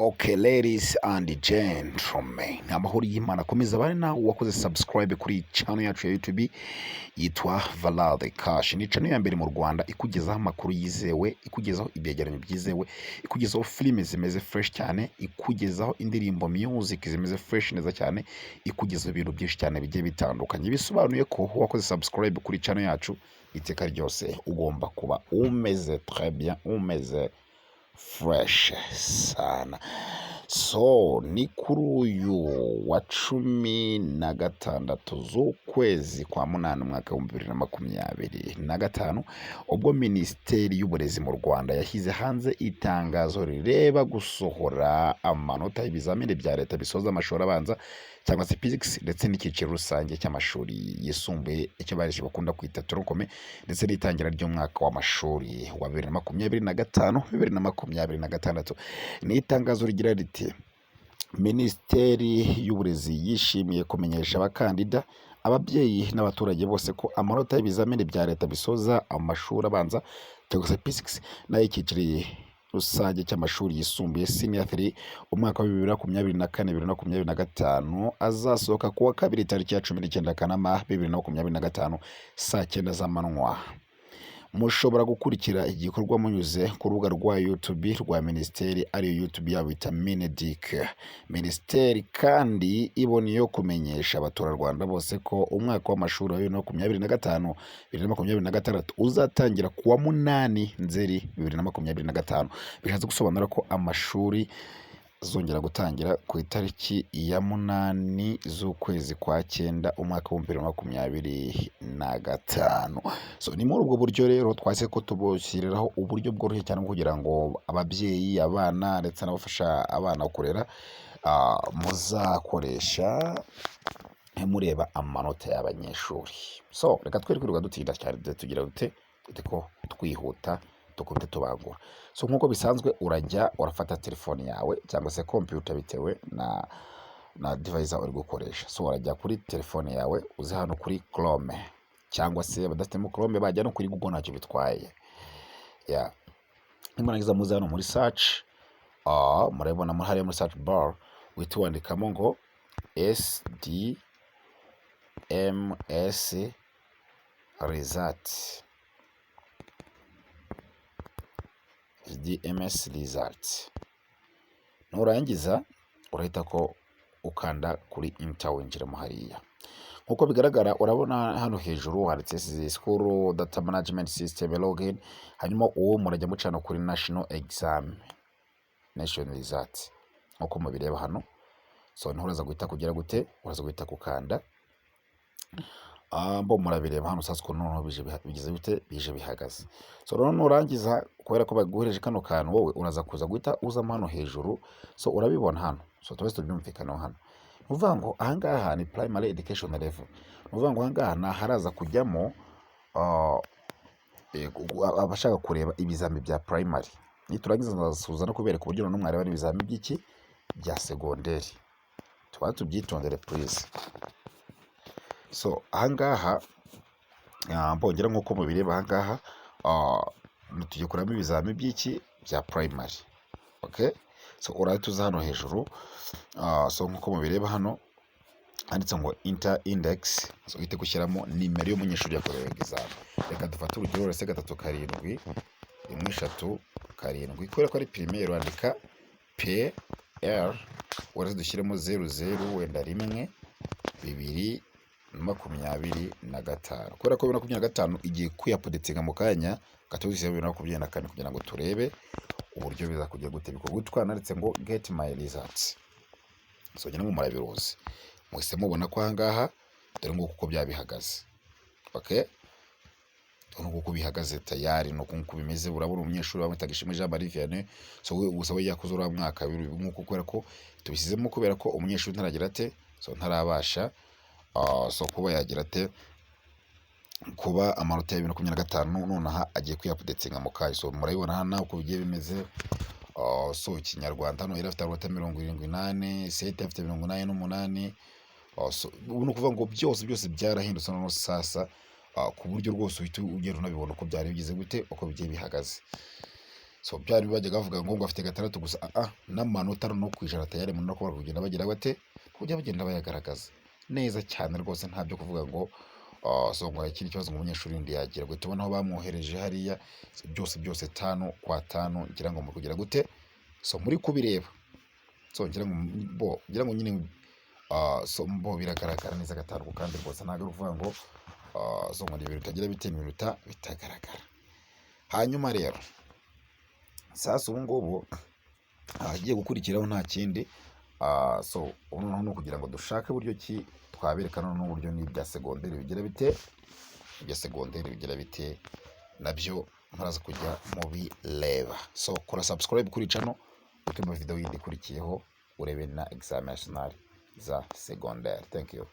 Okay, ladies and gentlemen, amahoro y'Imana akomeza bari nawe wakoze subscribe kuri channel yacu ya YouTube yitwa Valade Cash. Ni channel ya mbere mu Rwanda ikugezaho amakuru yizewe, ikugezaho ibyegeranyo byizewe, ikugezaho filime zimeze fresh cyane, ikugezaho indirimbo music zimeze fresh neza cyane, ikugezaho ibintu byinshi cyane bigiye bitandukanye. Bisobanuye ko wakoze subscribe kuri channel yacu iteka ryose ugomba kuba umeze très bien, umeze fresh sana. So ni kuri uyu wa 16 z'ukwezi kwa munani umwaka wa 2025 ubwo Minisiteri y'Uburezi mu Rwanda yashyize hanze itangazo rireba gusohora amanota y'ibizamini bya leta bisoza amashuri abanza cyangwa se physics ndetse n'icyiciro rusange cy'amashuri yisumbuye icyo barije bakunda kwita turokome ndetse n'itangira ry'umwaka w'amashuri wa 2025-2026. Ni itangazo rigira riti: Minisiteri y'Uburezi yishimiye kumenyesha abakandida, ababyeyi n'abaturage bose ko amanota y'ibizamini bya leta bisoza amashuri abanza cyangwa se physics n'ay'icyiciro rusange cy'amashuri yisumbuye senior 3 umwaka wa 2024-2025 azasohoka kuwa kabiri tariki ya 19 Kanama 2025 saa 9 z'amanywa. Mushobora gukurikira igikorwa munyuze ku rubuga rwa YouTube rwa Minisiteri ariyo YouTube yabo bita Mineduc. Minisiteri kandi iboniyeho kumenyesha abaturarwanda bose ko umwaka w'amashuri wa 2025-2026 uzatangira kuwa 8 Nzeri 2025. Bishatse gusobanura ko amashuri zongera gutangira ku itariki ya 8 z'ukwezi kwa 9 umwaka wa 2025. So ni muri ubwo buryo rero twase ko tuboshyiriraho uburyo bworoshye cyane kugira ngo ababyeyi, abana ndetse n'abafasha abana kurera muzakoresha mureba amanota y'abanyeshuri. So reka twirirwa dutinda cyane tugira dute ko twihuta tukubite tubangura. So nk'uko bisanzwe urafata telefone yawe cyangwa se computer bitewe na device uri gukoresha. So urajya kuri telefone yawe uze hano kuri Chrome cyangwa se badafitemo Chrome bajya no kuri Google ntacyo bitwaye. Nimurangiza muze hano muri search, murabona muri hariya muri search bar uhita wandikamo ngo SDMS results. Nurangiza urahita ko ukanda kuri enter winjiramo hariya. Nkuko bigaragara urabona hano hejuru handitse School Data Management System login, hanyuma uwo murajya mucana kuri National Results nkuko mubireba hano. So niho uraza guhita kugira gute, uraza guhita kukanda mbo murabireba hano sasa ko noneho bigize bite bije bihagaze. So rero nurangiza kubera ko baguhereje kano kantu wowe uraza kuza guhita uzamo hano hejuru. So urabibona hano. So twese tubyumvikana hano. Nuvuga ngo ahangaha ni primary education level. Nuvuga ngo ahangaha haraza kujyamo abashaka kureba ibizami bya primary. Niturangiza ndasuza no kubereka uburyo no mwareba ibizami by'iki bya secondary. Tuba tubyitondere please. So ahangaha mbongera nkuko mubireba ahangaha tugiye kuramo ibizami by'iki bya primary. Okay? So urahita uza hano hejuru. So nkuko mubireba hano handitse ngo inter index. So uhite gushyiramo nimero y'umunyeshuri yakorewe exam. Reka dufate urugero rese 3 7 1 3 7 kubera ko ari primaire wandika PR waraze dushyiremo 00 wenda 1 2 25 kubera ko 2025 igiye kuyapodetsinga mu kanya gatuzi 2024 kugira ngo turebe uburyo biza kujya gute bikorwa. Twananditse ngo get my results. So nyine mu murabiroze mwese mubona ko ahangaha dore ngo kuko byabihagaze. Okay, dore ngo kuko bihagaze tayari no kuko bimeze. Urabona umunyeshuri wamutagishije Jean Marie Vianney. So we gusa we yakoze ura mwaka nk'uko kubera ko tubisizemo kubera ko umunyeshuri ntaragira ate, so ntarabasha so kuba yagira ate kuba amanota ya 2025 nonaha agiye kuyapodetsinga mu kayi. So murabibona hano uko bigiye bimeze. So Kinyarwanda hano irafite amanota 78, sete afite 88. So ubu kuvuga ngo byose byarahindutse no sasa ku buryo rwose uhita ugera unabibona uko byari bigize gute uko bigiye bihagaze. so byari bajyaga bavuga ngo afite 6 gusa, n'amanota no kwijana tayari mu nako kugenda bagira bate kujya bagenda bayagaragaza neza cyane rwose, ntabyo kuvuga ngo so ngo ikindi kibazo ngo umunyeshuri ndi yagira ngo tubona aho bamwohereje hariya byose 5 kwa 5 ngira ngo mu kugira gute, so muri kubireba, so ngira ngo nyine so biragaragara neza gatanu kandi rwose ntabwo uvuga ngo so ngo ibintu bitagira bite imiruta bitagaragara. Hanyuma rero sasa ubu ngubu agiye gukurikiraho nta kindi, so noneho no kugira ngo dushake buryo ki twaberekana n'uburyo n'ibya segonderi bigira bite, ibya segonderi bigira bite nabyo mparaza kujya mu bireba. So kora subscribe kuri channel uko video yindi ikurikiyeho urebe na examen national za segonderi. Thank you.